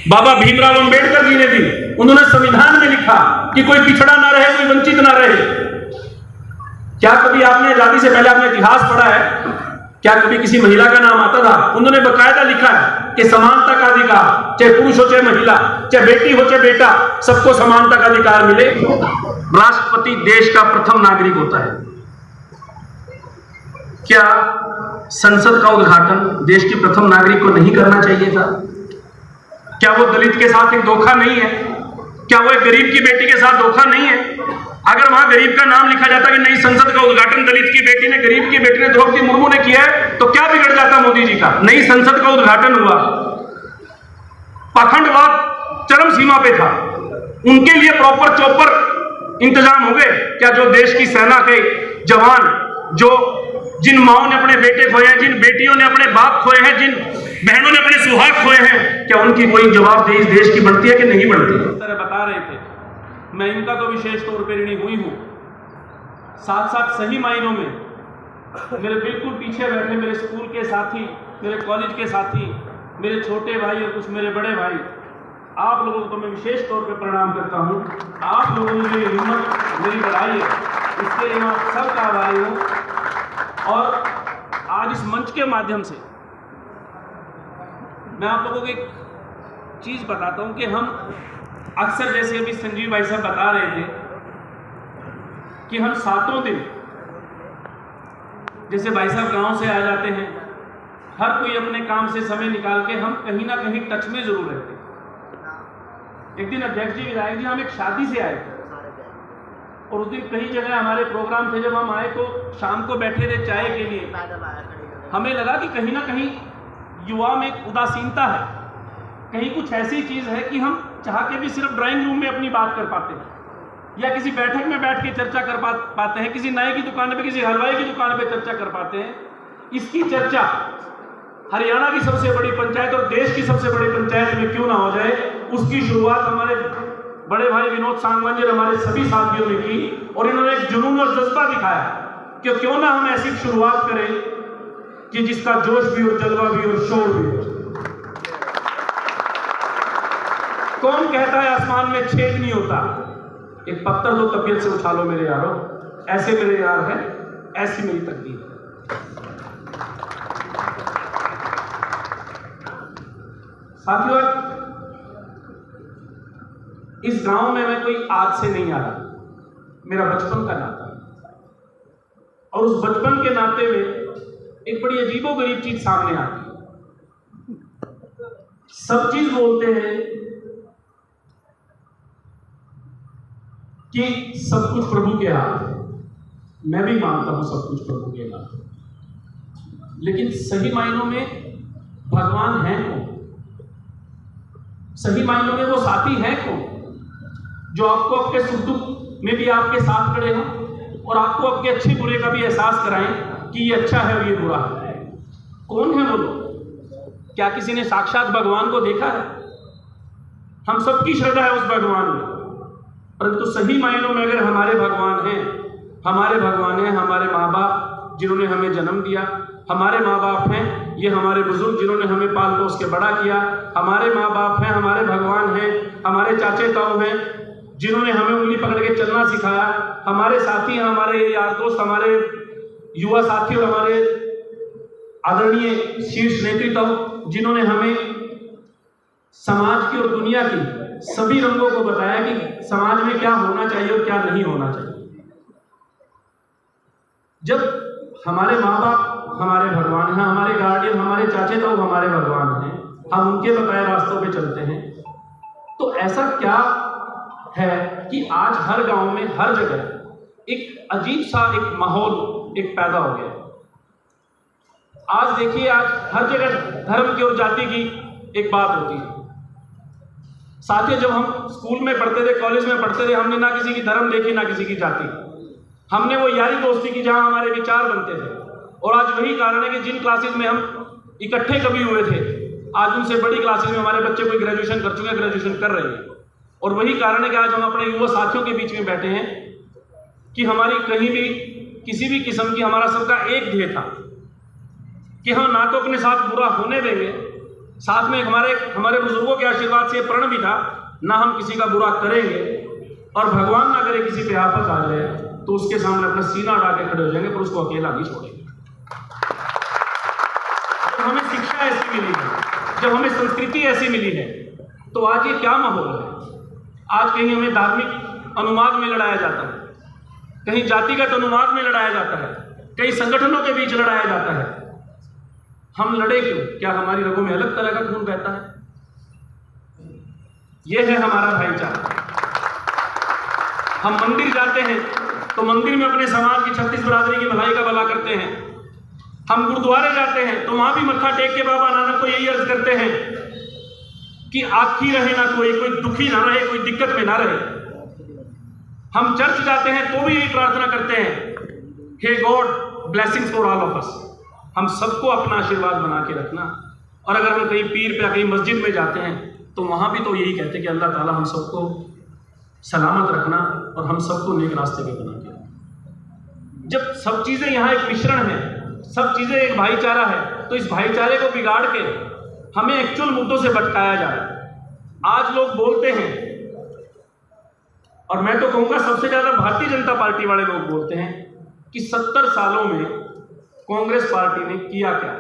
बाबा भीमराव अंबेडकर जी ने दी। उन्होंने संविधान में लिखा कि कोई पिछड़ा ना रहे, कोई वंचित ना रहे। क्या कभी आपने आजादी से पहले आपने इतिहास पढ़ा है? क्या कभी किसी महिला का नाम आता था? उन्होंने बकायदा लिखा है कि समानता का अधिकार, चाहे पुरुष हो चाहे महिला, चाहे बेटी हो चाहे बेटा, सबको समानता का अधिकार मिले। राष्ट्रपति देश का प्रथम नागरिक होता है। क्या संसद का उद्घाटन देश के प्रथम नागरिक को नहीं करना चाहिए था? क्या वो दलित के साथ एक धोखा नहीं है? क्या वो एक गरीब की बेटी के साथ धोखा नहीं है? अगर वहां गरीब का नाम लिखा जाता कि नई संसद का उद्घाटन दलित की बेटी ने, गरीब की बेटी ने, द्रौपदी मुर्मू ने किया है, तो क्या बिगड़ जाता मोदी जी का? नई संसद का उद्घाटन हुआ, पाखंडवाद चरम सीमा पे था, उनके लिए प्रॉपर चौपर इंतजाम हो गए क्या? जो देश की सेना के जवान, जिन माओं ने अपने बेटे खोए हैं, जिन बेटियों ने अपने बाप खोए हैं, जिन बहनों ने अपने सुहाग खोए हैं, क्या उनकी कोई जवाबदेही इस देश की बनती है कि नहीं बनती? बता रहे थे, मैं इनका तो विशेष तौर पर ऋणी हुई हूं। साथ साथ सही मायनों में मेरे बिल्कुल पीछे बैठे मेरे स्कूल के साथी, मेरे कॉलेज के साथी, मेरे छोटे भाई और कुछ मेरे बड़े भाई, आप लोगों को तो मैं विशेष तौर पे प्रणाम करता हूं। आप लोगों ने मेरी हिम्मत, मेरी बढ़ाई है, इसके लिए मैं आप सबका आभारी हूं। और आज इस मंच के माध्यम से मैं आप लोगों को एक चीज़ बताता हूं कि हम अक्सर, जैसे अभी संजीव भाई साहब बता रहे थे कि हम सातों दिन, जैसे भाई साहब गांव से आ जाते हैं, हर कोई अपने काम से समय निकाल के हम कहीं ना कहीं टच में जरूर रहते हैं। एक दिन अध्यक्ष जी, विधायक जी, हम एक शादी से आए थे और उस दिन कई जगह हमारे प्रोग्राम थे। जब हम आए तो शाम को बैठे थे चाय के लिए, हमें लगा कि कहीं ना कहीं युवा में एक उदासीनता है, कहीं कुछ ऐसी चीज़ है कि हम चाह के भी सिर्फ ड्राइंग रूम में अपनी बात कर पाते हैं या किसी बैठक में बैठ के चर्चा कर पाते हैं, किसी नाई की दुकान पे, किसी हलवाई की दुकान पे चर्चा कर पाते हैं। इसकी चर्चा हरियाणा की सबसे बड़ी पंचायत और देश की सबसे बड़ी पंचायत में क्यों ना हो जाए, उसकी शुरुआत हमारे बड़े भाई विनोद सांगवान जी, हमारे सभी साथियों ने की और इन्होंने एक जुनून और जज्बा दिखाया कि क्यों ना हम ऐसी शुरुआत करें कि जिसका जोश भी और जलवा भी और शोर भी हो। कौन कहता है आसमान में छेद नहीं होता? एक पत्थर दो तबीयत से उछालो मेरे यारों, ऐसे मेरे यार हैं, ऐसी मेरी तकदीर है। साथियों, इस गांव में मैं कोई आज से नहीं आ रहा, मेरा बचपन का नाता है और उस बचपन के नाते में एक बड़ी अजीबोगरीब चीज सामने आती है। सब चीज बोलते हैं कि सब कुछ प्रभु के हाथ है, मैं भी मानता हूं सब कुछ प्रभु के हाथ है, लेकिन सही मायनों में भगवान है कौन? सही मायनों में वो साथी है कौन जो आपको आपके सुख दुख में भी आपके साथ खड़े हो और आपको आपके अच्छे बुरे का भी एहसास कराएं कि ये अच्छा है और ये बुरा है? कौन है वो लोग? क्या किसी ने साक्षात भगवान को देखा है? हम सबकी श्रद्धा है उस भगवान में, परंतु सही मायनों में अगर हमारे भगवान हैं, हमारे माँ बाप जिन्होंने हमें जन्म दिया, हमारे माँ बाप हैं, ये हमारे बुजुर्ग जिन्होंने हमें पाल पोस के बड़ा किया, हमारे माँ बाप हैं, हमारे भगवान हैं, हमारे चाचे ताऊ हैं जिन्होंने हमें उंगली पकड़ के चलना सिखाया, हमारे साथी हैं, हमारे यार दोस्त, हमारे युवा साथी और हमारे आदरणीय शीर्ष नेतृत्व जिन्होंने हमें समाज की और दुनिया की सभी रंगों को बताया कि समाज में क्या होना चाहिए और क्या नहीं होना चाहिए। जब हमारे माँ बाप हमारे भगवान हैं, हमारे गार्डियन, हमारे चाचे ताऊ हमारे भगवान हैं, हम उनके बताए रास्तों पे चलते हैं, तो ऐसा क्या है कि आज हर गांव में, हर जगह एक अजीब सा एक माहौल एक पैदा हो गया। आज देखिए, आज हर जगह धर्म की और जाति की एक बात होती है। साथियों, जब हम स्कूल में पढ़ते थे, कॉलेज में पढ़ते थे, हमने ना किसी की धर्म देखी ना किसी की जाति, हमने वो यारी दोस्ती की जहां हमारे विचार बनते थे। और आज वही कारण है कि जिन क्लासेस में हम इकट्ठे कभी हुए थे, आज उनसे बड़ी क्लासेस में हमारे बच्चे कोई ग्रेजुएशन कर चुके हैं, ग्रेजुएशन कर रहे हैं। और वही कारण है कि आज हम अपने युवा साथियों के बीच में बैठे हैं कि हमारी कहीं भी किसी भी किस्म की, हमारा सबका एक ध्येय था कि हम ना तो अपने साथ बुरा होने देंगे साथ में हमारे बुजुर्गों के आशीर्वाद से प्रण भी था, ना हम किसी का बुरा करेंगे और भगवान ना करे किसी पे आफत आ जाए तो उसके सामने अपना सीना अड़ा के खड़े हो जाएंगे, पर उसको अकेला नहीं छोड़ेंगे। जब हमें शिक्षा ऐसी मिली है, जब हमें संस्कृति ऐसी मिली है, तो आज ये क्या माहौल है? आज कहीं हमें धार्मिक अनुवाद में लड़ाया जाता है, कहीं जातिगत अनुवाद में लड़ाया जाता है, कई संगठनों के बीच लड़ाया जाता है। हम लड़े क्यों? क्या हमारी रगों में अलग तरह का खून बहता है? यह है हमारा भाईचारा। हम मंदिर जाते हैं तो मंदिर में अपने समाज की 36 बिरादरी की भलाई का भला करते हैं। हम गुरुद्वारे जाते हैं तो वहां भी मत्था टेक के बाबा नानक को यही अर्ज करते हैं कि आखी रहे ना कोई दुखी ना रहे, कोई दिक्कत में ना रहे। हम चर्च जाते हैं तो भी यही प्रार्थना करते हैं, हे God blessings for all of us. हम सबको अपना आशीर्वाद बना के रखना। और अगर हम कहीं पीर पे कहीं मस्जिद में जाते हैं तो वहां भी तो यही कहते हैं कि अल्लाह ताला हम सबको सलामत रखना और हम सबको नेक रास्ते पे बना के रखना। जब सब चीज़ें यहाँ एक मिश्रण है, सब चीज़ें एक भाईचारा है, तो इस भाईचारे को बिगाड़ के हमें एक्चुअल मुद्दों से भटकाया जा रहा है। आज लोग बोलते हैं, और मैं तो कहूँगा सबसे ज़्यादा भारतीय जनता पार्टी वाले लोग बोलते हैं कि 70 सालों में कांग्रेस पार्टी ने किया क्या।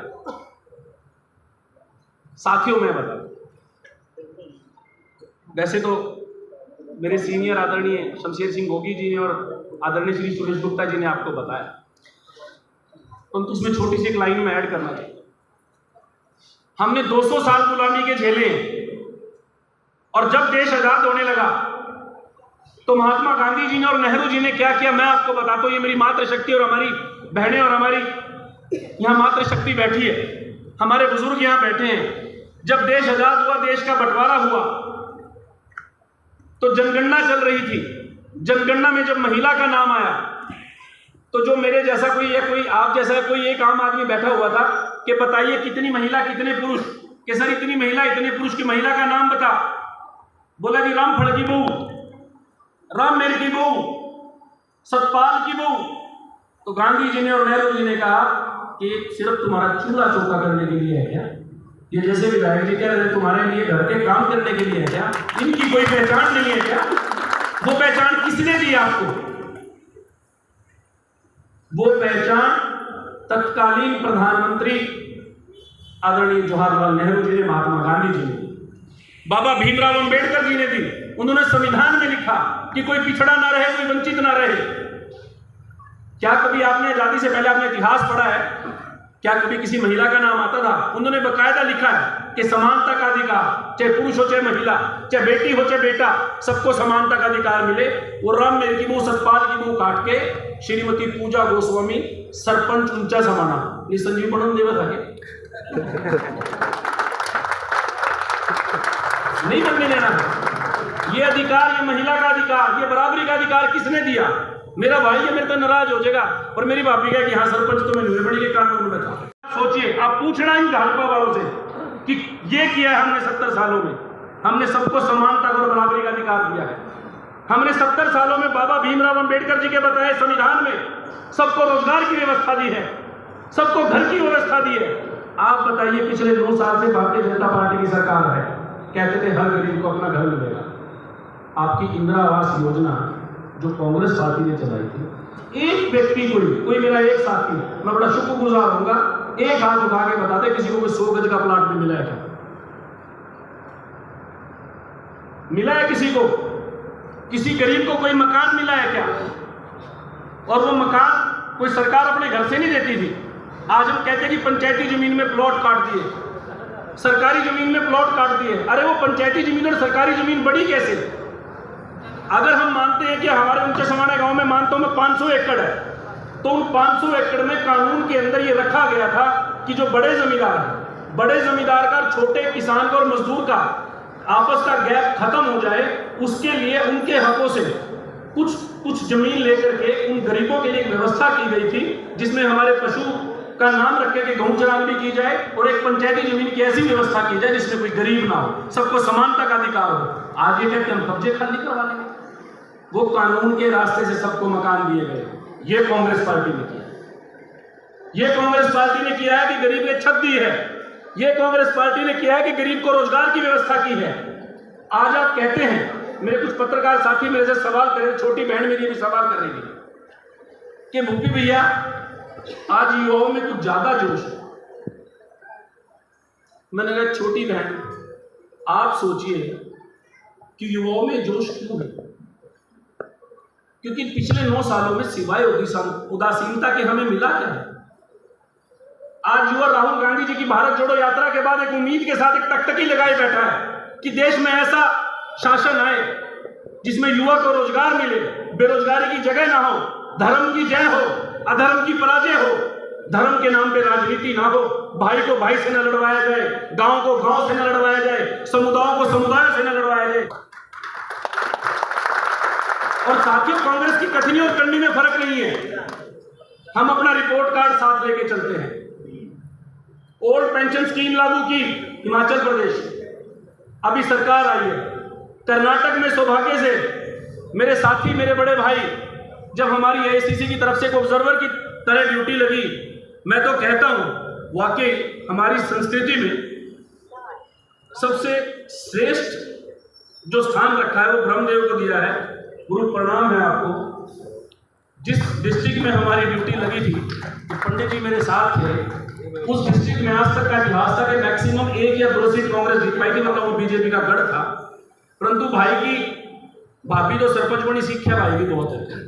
साथियों में बता, वैसे तो मेरे सीनियर आदरणीय शमशेर सिंह गोगी जी ने और आदरणीय श्री सुरेश गुप्ता जी ने आपको बताया, परंतु उसमें छोटी सी एक लाइन में ऐड करना चाहिए। हमने 200 साल गुलामी के झेले और जब देश आजाद होने लगा तो महात्मा गांधी जी ने और नेहरू जी ने क्या किया, मैं आपको बताता हूं। ये मेरी मातृशक्ति और हमारी बहनें और हमारी यहाँ मातृशक्ति बैठी है, हमारे बुजुर्ग यहाँ बैठे हैं। जब देश आजाद हुआ, देश का बंटवारा हुआ, तो जनगणना चल रही थी। जनगणना में जब महिला का नाम आया तो जो मेरे जैसा कोई या कोई आप जैसा कोई एक आम आदमी बैठा हुआ था कि बताइए कितनी महिला कितने पुरुष, कि सर इतनी महिला इतने पुरुष की महिला का नाम बता। बोला जी राम फड़ की बहू, राम मेर की बहू, सतपाल की बहू। तो गांधी जी ने और नेहरू जी ने कहा कि सिर्फ तुम्हारा चूल्हा चौका करने के लिए है क्या? ये जैसे विधायक जी कह रहे थे तुम्हारे लिए घर के काम करने के लिए है क्या? इनकी कोई पहचान नहीं है क्या? वो पहचान किसने दी आपको? वो पहचान तत्कालीन प्रधानमंत्री आदरणीय जवाहरलाल नेहरू जी ने, महात्मा गांधी जी ने, बाबा भीमराव अंबेडकर जी ने दी। उन्होंने संविधान में लिखा कि कोई पिछड़ा ना रहे, कोई वंचित ना रहे। क्या कभी आपने आजादी से पहले आपने इतिहास पढ़ा है? क्या कभी किसी महिला का नाम आता था? उन्होंने बकायदा लिखा है कि समानता का अधिकार, चाहे पुरुष हो चाहे महिला, चाहे बेटी हो चाहे बेटा, सबको समानता का अधिकार मिले। वो राम मेर की बहू सतपाल की बहू काट के श्रीमती पूजा गोस्वामी सरपंच ऊंचा समाना संजीव पढ़न देव था नहीं बनने देना है। ये अधिकार, ये महिला का अधिकार, ये बराबरी का अधिकार किसने दिया? मेरा भाई है, मेरे तो नाराज हो जाएगा और मेरी भाभी कहे कि हाँ सरपंच तो मैंने बड़ी के कानून में था। सोचिए, आप पूछना इन भाजपा वालों से कि ये किया है हमने 70 सालों में। हमने सबको समानता और बराबरी का अधिकार दिया है। हमने 70 सालों में बाबा भीमराव अंबेडकर जी के बताए संविधान में सबको रोजगार की व्यवस्था दी है, सबको घर की व्यवस्था दी है। आप बताइए, पिछले 2 साल से भारतीय जनता पार्टी की सरकार है, कहते थे हर गरीब को अपना घर मिलेगा। आपकी इंदिरा आवास योजना जो कांग्रेस पार्टी ने चलाई थी, एक व्यक्ति कोई मेरा एक साथी, मैं बड़ा शुक्रगुजार होऊंगा, एक हाथ उठा के बता दे किसी को कोई 100 गज का प्लाट भी मिला है क्या? मिला है किसी को? किसी गरीब को कोई मकान मिला है क्या? और वो मकान कोई सरकार अपने घर से नहीं देती थी। आज हम कहते हैं कि पंचायती जमीन में प्लॉट काट दिए, सरकारी जमीन में प्लॉट काट दिए। अरे वो पंचायती जमीन और सरकारी जमीन बड़ी कैसे? अगर हम मानते हैं कि हमारे ऊंचे समाने गांव में मानता हूं मैं 500 एकड़ है, तो उन 500 एकड़ में कानून के अंदर ये रखा गया था कि जो बड़े जमींदार हैं, बड़े जमींदार का छोटे किसान का और मजदूर का आपस का गैप खत्म हो जाए, उसके लिए उनके हकों से कुछ जमीन लेकर के उन गरीबों के लिए एक व्यवस्था की गई थी, जिसमें हमारे पशु का नाम रख के गौ चरान भी की जाए और एक पंचायती जमीन की ऐसी व्यवस्था की जाए जिसमें कोई गरीब ना हो, सबको समानता का अधिकार हो। आज ये कहते हम कब्जे खाली करवा लेंगे। वो कानून के रास्ते से सबको मकान दिए गए। ये कांग्रेस पार्टी ने किया। ये कांग्रेस पार्टी ने किया है कि गरीब ने छत दी है, ये कांग्रेस पार्टी ने किया है कि गरीब को रोजगार की व्यवस्था की है। आज आप कहते हैं, मेरे कुछ पत्रकार साथी मेरे से सवाल कर रहे, छोटी बहन मेरी भी सवाल कर रही थी कि भूपी भैया आज युवाओं में कुछ ज्यादा जोश है। मैंने कहा छोटी बहन आप सोचिए कि युवाओं में जोश क्यों है, क्योंकि पिछले 9 सालों में सिवाय उदासीनता के हमें मिला क्या है। आज युवा राहुल गांधी जी की भारत जोड़ो यात्रा के बाद एक उम्मीद के साथ एक टकटकी लगाए बैठा है कि देश में ऐसा शासन आए जिसमें युवा को रोजगार मिले, बेरोजगारी की जगह ना हो, धर्म की जय हो, अधर्म की पराजय हो, धर्म के नाम पे राजनीति ना हो, भाई को भाई से न लड़वाया जाए, गांव को गांव से न लड़वाया जाए, समुदायों को समुदाय से न लड़वाया जाए। और साथियों, कांग्रेस की कथनी और करनी में फर्क नहीं है। हम अपना रिपोर्ट कार्ड साथ लेके चलते हैं। ओल्ड पेंशन स्कीम लागू की हिमाचल प्रदेश, अभी सरकार आई है। कर्नाटक में सौभाग्य से मेरे साथी, मेरे बड़े भाई, जब हमारी एआईसीसी की तरफ से एक ऑब्जर्वर की तरह ड्यूटी लगी, मैं तो कहता हूं वाकई हमारी संस्कृति में सबसे श्रेष्ठ जो स्थान रखा है वो ब्रह्मदेव को दिया है। गुरु प्रणाम है आपको। जिस डिस्ट्रिक्ट में हमारी ड्यूटी लगी थी, तो पंडित जी मेरे साथ थे, उस डिस्ट्रिक्ट में आज तक का इतिहास था कि मैक्सिमम 1 या 2 सीट कांग्रेस जीत पाई थी, मतलब वो बीजेपी का गढ़ था। परंतु भाई की भाभी तो सरपंच बनी, सीखा भाई भी बहुत है।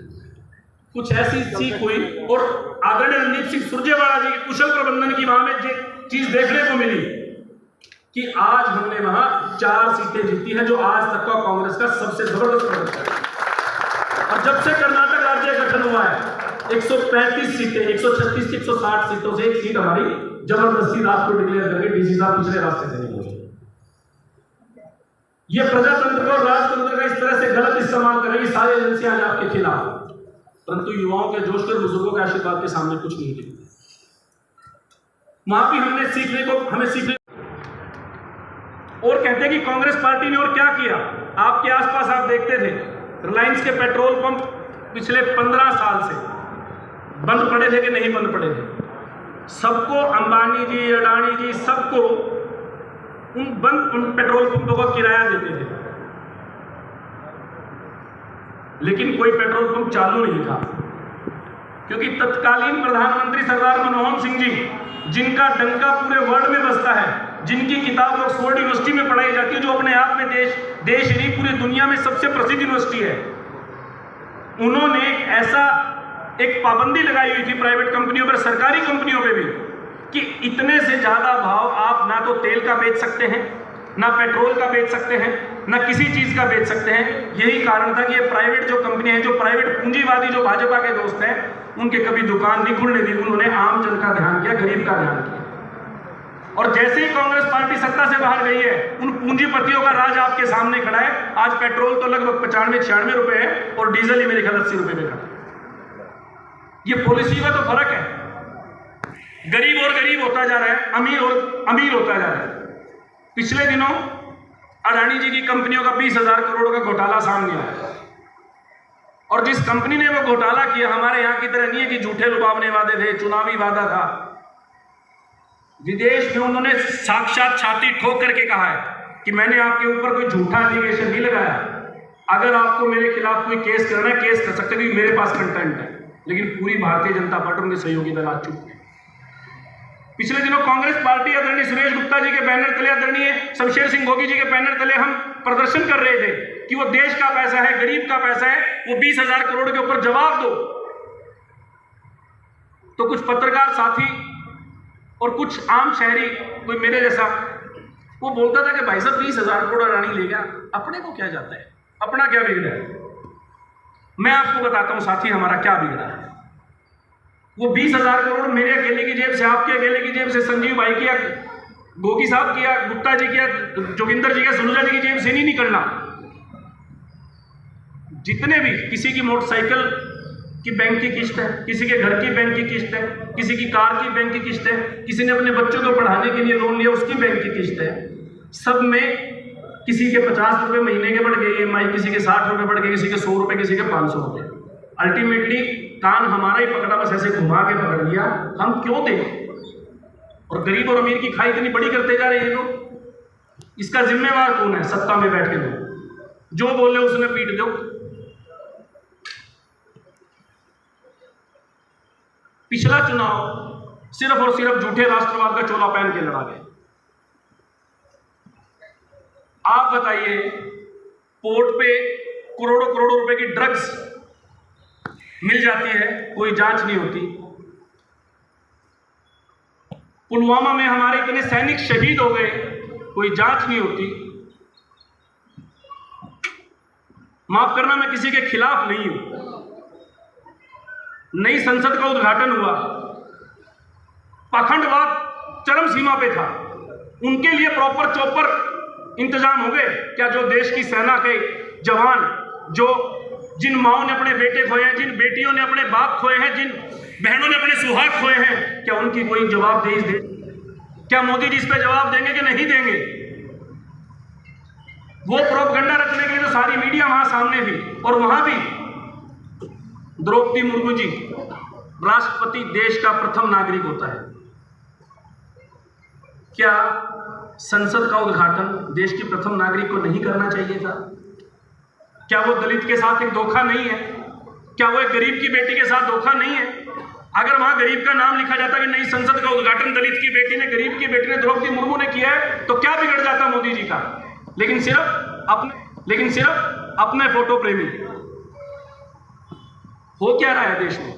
कुछ ऐसी सीख हुई और आदरणीय रणदीप सिंह सुरजेवाला जी के कुशल प्रबंधन की वहां में चीज देखने को मिली कि आज हमने वहां 4 सीटें जीती हैं, जो आज तक का कांग्रेस का सबसे जबरदस्त प्रदर्शन है। और जब से कर्नाटक राज्य गठन हुआ है, 135 सीटें, 136 से 160 सीटों से 1 सीट हमारी जबरदस्ती रात को डिक्लेयर करके डीसी साहब पिछले रास्ते से निकले। ये प्रजातंत्र और राजतंत्र का इस तरह से गलत इस्तेमाल करेगी सारी एजेंसियां आज आपके खिलाफ, परंतु युवाओं के जोश और बुजुर्गों के आशीर्वाद के सामने कुछ नहीं है। वहां भी हमें सीखने और कहते हैं कि कांग्रेस पार्टी ने और क्या किया। आपके आसपास आप देखते थे रिलायंस के पेट्रोल पंप पिछले 15 साल से बंद पड़े थे कि नहीं बंद पड़े थे। सबको अंबानी जी, अडानी जी, सबको उन पेट्रोल पंपों का किराया देते थे, लेकिन कोई पेट्रोल पंप चालू नहीं था, क्योंकि तत्कालीन प्रधानमंत्री सरदार मनमोहन सिंह जी, जिनका डंका पूरे वर्ल्ड में बजता है, जिनकी किताब ऑक्सफोर्ड यूनिवर्सिटी में पढ़ाई जाती है, जो अपने आप में देश नहीं पूरी दुनिया में सबसे प्रसिद्ध यूनिवर्सिटी है, उन्होंने एक पाबंदी लगाई हुई थी प्राइवेट कंपनियों पर, सरकारी कंपनियों पे भी, कि इतने से ज्यादा भाव आप ना तो तेल का बेच सकते हैं, ना पेट्रोल का बेच सकते हैं, ना किसी चीज का बेच सकते हैं। यही कारण था कि ये प्राइवेट जो कंपनियां हैं, जो प्राइवेट पूंजीवादी जो भाजपा के दोस्त हैं, उनके कभी दुकान नहीं खुलने दी। उन्होंने आम जन का ध्यान किया, गरीब का ध्यान किया। और जैसे ही कांग्रेस पार्टी सत्ता से बाहर गई है, उन पूंजीपतियों का राज आपके सामने खड़ा है। आज पेट्रोल तो लगभग 95-96 रुपए है और डीजल ही मेरे ख्याल 80 रुपए में खड़ा। ये पॉलिसी का तो फर्क है। गरीब और गरीब होता जा रहा है, अमीर और अमीर होता जा रहा है। पिछले दिनों अडानी जी की कंपनियों का 20,000 करोड़ का घोटाला सामने आया, और जिस कंपनी ने वो घोटाला किया, हमारे यहां की तरह नहीं है कि झूठे लुभावने वादे थे, चुनावी वादा था। विदेश में उन्होंने साक्षात छाती ठोक करके कहा है कि मैंने आपके ऊपर कोई झूठा एलिगेशन नहीं लगाया, अगर आपको मेरे खिलाफ कोई केस करना है, केस कर सकते, क्योंकि मेरे पास कंटेंट है। लेकिन पूरी भारतीय जनता पार्टी उनके सहयोगी दल आज चुप है। पिछले दिनों कांग्रेस पार्टी आदरणीय सुरेश गुप्ता जी के बैनर तले, आदरणीय शमशेर सिंह गोगी जी के बैनर तले हम प्रदर्शन कर रहे थे कि वो देश का पैसा है, गरीब का पैसा है, वो 20,000 करोड़ के ऊपर जवाब दो। तो कुछ पत्रकार साथी और कुछ आम शहरी, कोई मेरे जैसा, वो बोलता था कि भाई साहब 20,000 करोड़ अडानी ले गया, अपने को क्या जाता है, अपना क्या बिगड़ा है। मैं आपको बताता हूं साथी, हमारा क्या बिगड़ा है। वो 20,000 करोड़ मेरे अकेले की जेब से, आपके अकेले की जेब से, संजीव भाई की, गोगी साहब की, गुप्ता जी की, जोगिंदर जी की, सुनुजा जी की जेब से नहीं निकलना। जितने भी, किसी की मोटरसाइकिल की बैंक की किस्त है, किसी के घर की बैंक की किस्त है, किसी की कार की बैंक की किस्त है, किसी ने अपने बच्चों को पढ़ाने के लिए लोन लिया उसकी बैंक की किस्त है। सब में किसी के 50 रुपए महीने के बढ़ गए EMI, किसी के 60 रुपए बढ़ गए, किसी के 100 रुपए, किसी के 500 रुपए। अल्टीमेटली कान हमारा ही पकड़ा, बस ऐसे घुमा के पकड़ लिया। हम क्यों दें? और गरीब और अमीर की खाई इतनी बड़ी करते जा रहे हैं लोग। इसका जिम्मेवार कौन है? सत्ता में बैठ के लोग, जो बोले उसने पीट दो। पिछला चुनाव सिर्फ और सिर्फ झूठे राष्ट्रवाद का चोला पहन के लड़ा गया। आप बताइए, पोर्ट पे करोड़ों करोड़ों रुपए की ड्रग्स मिल जाती है, कोई जांच नहीं होती। पुलवामा में हमारे इतने सैनिक शहीद हो गए, कोई जांच नहीं होती। माफ करना, मैं किसी के खिलाफ नहीं हूं। नई संसद का उद्घाटन हुआ, पाखंडवाद चरम सीमा पे था, उनके लिए प्रॉपर चौपर इंतजाम हो गए क्या? जो देश की सेना के जवान, जिन माओं ने अपने बेटे खोए हैं, जिन बेटियों ने अपने बाप खोए हैं, जिन बहनों ने अपने सुहाग खोए हैं, क्या उनकी कोई जवाबदेही दे? क्या मोदी जी इस पे जवाब देंगे कि नहीं देंगे? वो प्रोपगंडा रचने के लिए तो सारी मीडिया वहां सामने थी, और वहां भी द्रौपदी मुर्मू जी, राष्ट्रपति देश का प्रथम नागरिक होता है। क्या संसद का उद्घाटन देश के प्रथम नागरिक को नहीं करना चाहिए था? क्या वो दलित के साथ एक धोखा नहीं है? क्या वो एक गरीब की बेटी के साथ धोखा नहीं है? अगर वहां गरीब का नाम लिखा जाता कि नहीं, संसद का उद्घाटन दलित की बेटी ने, गरीब की बेटी ने, द्रौपदी मुर्मू ने किया है, तो क्या बिगड़ जाता मोदी जी का? लेकिन सिर्फ अपने फोटो प्रेमी। हो क्या रहा है देश में?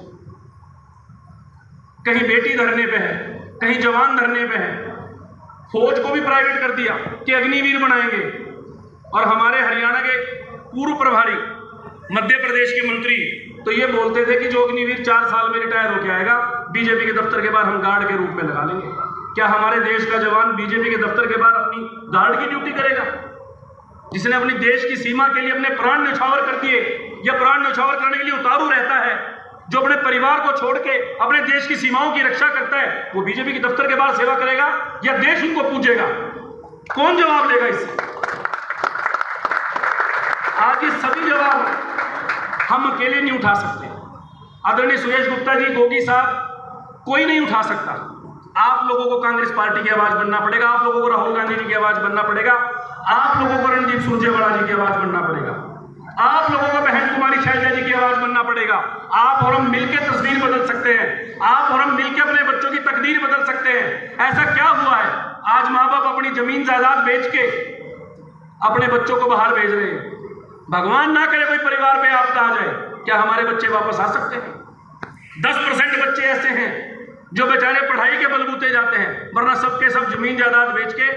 कहीं बेटी धरने पे है, कहीं जवान धरने पे है, फौज को भी प्राइवेट कर दिया कि अग्निवीर बनाएंगे। और हमारे हरियाणा के पूर्व प्रभारी, मध्य प्रदेश के मंत्री तो ये बोलते थे कि जो अग्निवीर 4 साल में रिटायर होकर आएगा, बीजेपी के दफ्तर के बाहर हम गार्ड के रूप में लगा लेंगे। क्या हमारे देश का जवान बीजेपी के दफ्तर के बाहर अपनी गार्ड की ड्यूटी करेगा? जिसने अपनी देश की सीमा के लिए अपने प्राण न्यौछावर कर दिए, या प्राण न्यौछावर करने के लिए उतारू रहता है, जो अपने परिवार को छोड़ के अपने देश की सीमाओं की रक्षा करता है, वो बीजेपी के दफ्तर के बाहर सेवा करेगा या देश उनको पूजेगा? कौन जवाब देगा इससे? आज ये सभी जवाब हम अकेले नहीं उठा सकते। आदरणीय सुरेश गुप्ता जी, गोगी साहब, कोई नहीं उठा सकता। आप लोगों को कांग्रेस पार्टी की आवाज बनना पड़ेगा, आप लोगों को राहुल गांधी जी की आवाज बनना पड़ेगा, आप लोगों को रणदीप सुरजेवाला जी की आवाज बनना पड़ेगा, आप लोगों को बहन कुमारी शैलजा जी की आवाज बनना पड़ेगा। आप और हम मिलकर तस्वीर बदल सकते हैं, आप और हम मिलकर अपने बच्चों की तकदीर बदल सकते हैं। ऐसा क्या हुआ है आज माँ बाप अपनी जमीन जायदाद बेच के अपने बच्चों को बाहर भेज रहे हैं? भगवान ना करे कोई परिवार पे आपदा आ जाए, क्या हमारे बच्चे वापस आ सकते हैं? 10% बच्चे ऐसे हैं जो बेचारे पढ़ाई के बलबूते जाते हैं, वरना सबके सब जमीन जायदाद बेच के